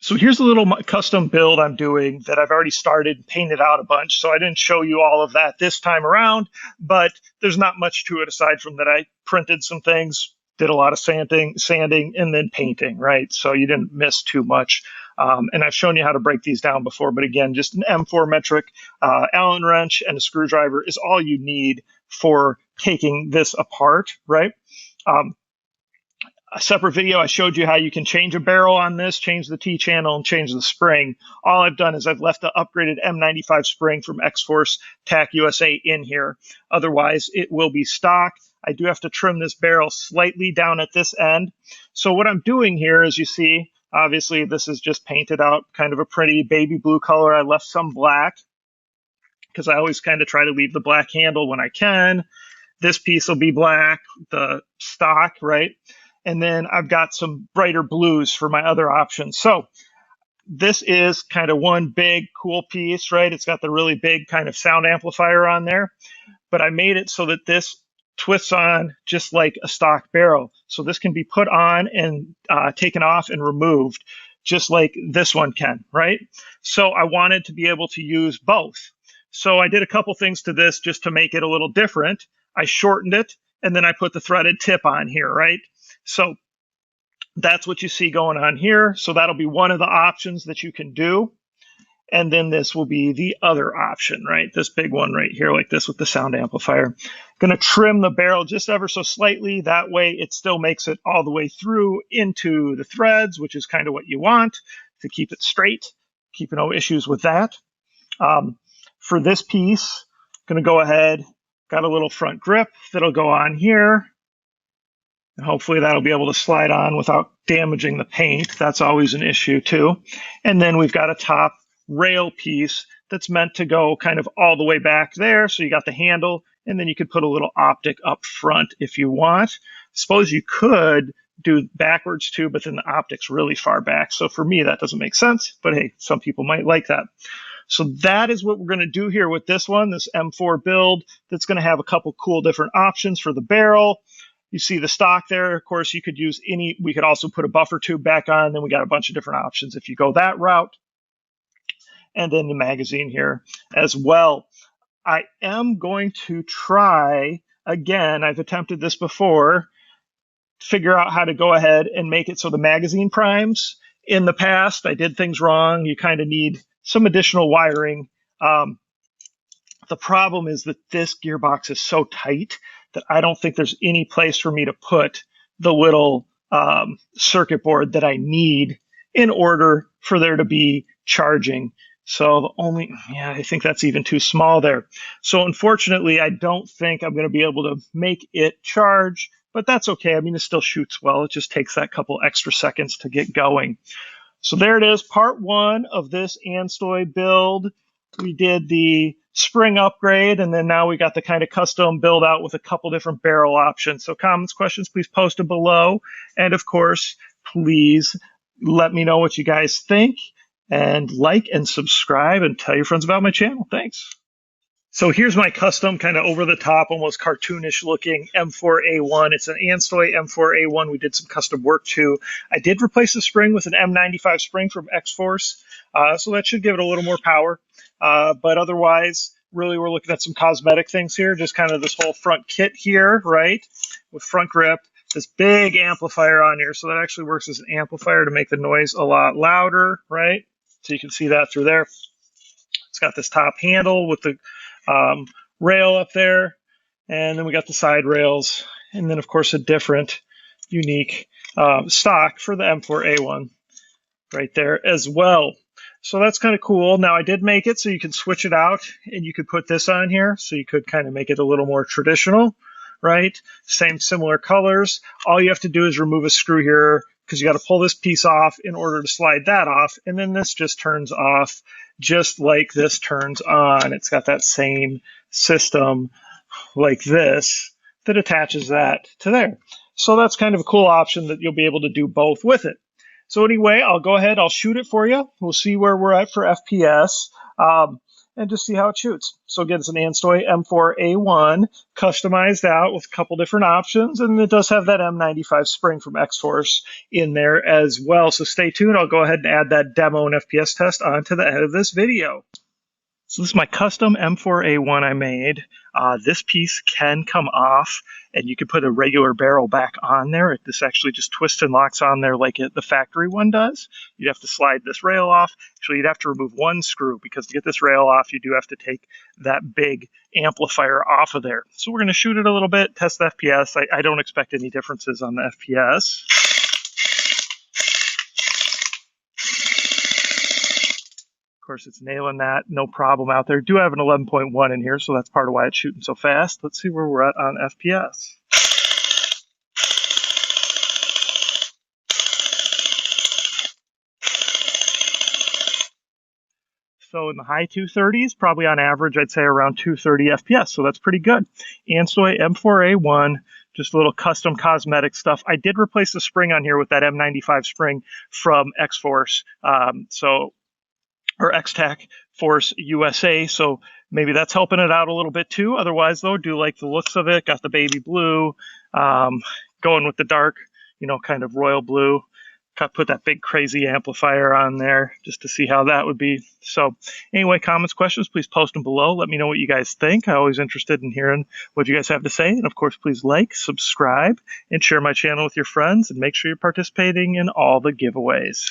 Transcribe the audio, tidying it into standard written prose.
So here's a little custom build I'm doing that I've already started and painted out a bunch. So I didn't show you all of that this time around, but there's not much to it aside from that I printed some things, did a lot of sanding, and then painting, right? So you didn't miss too much. And I've shown you how to break these down before, but again, just an M4 metric Allen wrench and a screwdriver is all you need for taking this apart, right? A separate video, I showed you how you can change a barrel on this, change the T-channel, and change the spring. All I've done is I've left the upgraded M95 spring from XFORCE TAC USA in here. Otherwise, it will be stock. I do have to trim this barrel slightly down at this end. So what I'm doing here, as you see, obviously this is just painted out kind of a pretty baby blue color. I left some black because I always kind of try to leave the black handle when I can. This piece will be black, the stock, right? And then I've got some brighter blues for my other options. So this is kind of one big cool piece, right? It's got the really big kind of sound amplifier on there, but I made it so that this twists on just like a stock barrel. So this can be put on and taken off and removed just like this one can, right? So I wanted to be able to use both. So I did a couple things to this just to make it a little different. I shortened it and then I put the threaded tip on here, right? So that's what you see going on here. So that'll be one of the options that you can do. And then this will be the other option, right? This big one right here, like this with the sound amplifier. Going to trim the barrel just ever so slightly. That way it still makes it all the way through into the threads, which is kind of what you want to keep it straight, keep no issues with that. For this piece, going to go ahead, got a little front grip that'll go on here. And hopefully that'll be able to slide on without damaging the paint. That's always an issue too. And then we've got a top rail piece that's meant to go kind of all the way back there. So you got the handle, and then you could put a little optic up front if you want. Suppose you could do backwards too, but then the optic's really far back. So for me, that doesn't make sense, but hey, some people might like that. So that is what we're going to do here with this one, this M4 build that's going to have a couple cool different options for the barrel. You see the stock there. Of course, you could use any, we could also put a buffer tube back on. Then we got a bunch of different options if you go that route. And then the magazine here as well. I am going to try, again, I've attempted this before, figure out how to go ahead and make it so the magazine primes. In the past, I did things wrong. You kind of need some additional wiring. The problem is that this gearbox is so tight that I don't think there's any place for me to put the little circuit board that I need in order for there to be charging. So the only, yeah, I think that's even too small there. So unfortunately, I don't think I'm going to be able to make it charge, but that's okay. I mean, it still shoots well. It just takes that couple extra seconds to get going. So there it is, part one of this ANSTOY build. We did the spring upgrade, and then now we got the kind of custom build out with a couple different barrel options. So comments, questions, please post them below. And of course, please let me know what you guys think, and like and subscribe and tell your friends about my channel. Thanks. So here's my custom kind of over the top, almost cartoonish looking M4a1. It's an ANSTOY M4a1. We did some custom work too. I did replace the spring with an M95 spring from XFORCE. So that should give it a little more power. But otherwise, really, we're looking at some cosmetic things here. Just kind of this whole front kit here, right? With front grip, this big amplifier on here. So that actually works as an amplifier to make the noise a lot louder, right? So you can see that through there. It's got this top handle with the rail up there, and then we got the side rails, and then of course a different unique stock for the M4a1 right there as well. So that's kind of cool. Now I did make it so you can switch it out and you could put this on here, so you could kind of make it a little more traditional, right? Same similar colors. All you have to do is remove a screw here because you got to pull this piece off in order to slide that off, and then this just turns off just like this turns on. It's got that same system like this that attaches that to there. So that's kind of a cool option that you'll be able to do both with it. So anyway, I'll go ahead, I'll shoot it for you. We'll see where we're at for FPS. and just see how it shoots. So again, it's an ANSTOY M4a1, customized out with a couple different options, and it does have that M95 spring from XFORCE in there as well. So stay tuned. I'll go ahead and add that demo and FPS test onto the end of this video. So this is my custom M4a1 I made. This piece can come off, and you can put a regular barrel back on there. This actually just twists and locks on there like the factory one does. You'd have to slide this rail off. Actually, you'd have to remove one screw, because to get this rail off, you do have to take that big amplifier off of there. So we're going to shoot it a little bit, test the FPS. I don't expect any differences on the FPS. Of course, it's nailing that, no problem out there. Do have an 11.1 in here, so that's part of why it's shooting so fast. Let's see where we're at on FPS. So in the high 230s, probably on average, I'd say around 230 FPS, so that's pretty good. ANSTOY M4a1, just a little custom cosmetic stuff. I did replace the spring on here with that M95 spring from XFORCE, or XFORCE USA, so maybe that's helping it out a little bit too. Otherwise, though, do like the looks of it. Got the baby blue, going with the dark, kind of royal blue. Put that big crazy amplifier on there just to see how that would be. So anyway, comments, questions, please post them below. Let me know what you guys think. I'm always interested in hearing what you guys have to say. And of course, please like, subscribe, and share my channel with your friends. And make sure you're participating in all the giveaways.